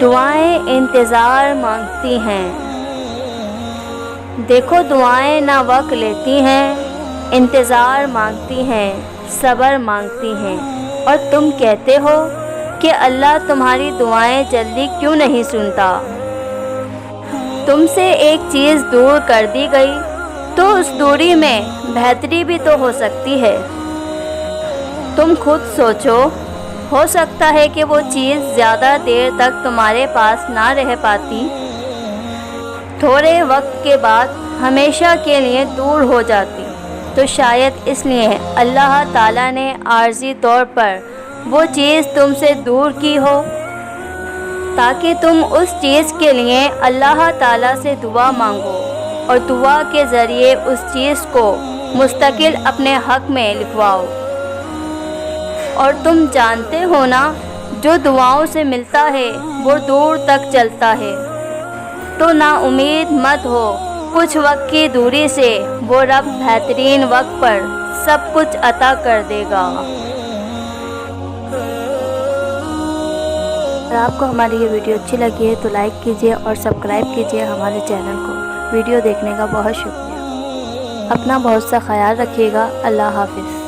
دعائیں انتظار مانگتی ہیں، دیکھو دعائیں نہ وقت لیتی ہیں، انتظار مانگتی ہیں، صبر مانگتی ہیں، اور تم کہتے ہو کہ اللہ تمہاری دعائیں جلدی کیوں نہیں سنتا؟ تم سے ایک چیز دور کر دی گئی تو اس دوری میں بہتری بھی تو ہو سکتی ہے۔ تم خود سوچو، ہو سکتا ہے کہ وہ چیز زیادہ دیر تک تمہارے پاس نہ رہ پاتی، تھوڑے وقت کے بعد ہمیشہ کے لیے دور ہو جاتی، تو شاید اس لیے اللہ تعالیٰ نے عارضی طور پر وہ چیز تم سے دور کی ہو تاکہ تم اس چیز کے لیے اللہ تعالیٰ سے دعا مانگو اور دعا کے ذریعے اس چیز کو مستقل اپنے حق میں لکھواؤ۔ اور تم جانتے ہو نا، جو دعاؤں سے ملتا ہے وہ دور تک چلتا ہے، تو نا امید مت ہو، کچھ وقت کی دوری سے وہ رب بہترین وقت پر سب کچھ عطا کر دے گا۔ اگر آپ کو ہماری یہ ویڈیو اچھی لگی ہے تو لائک کیجیے اور سبسکرائب کیجیے ہمارے چینل کو۔ ویڈیو دیکھنے کا بہت شکریہ۔ اپنا بہت سا خیال رکھیے گا۔ اللہ حافظ۔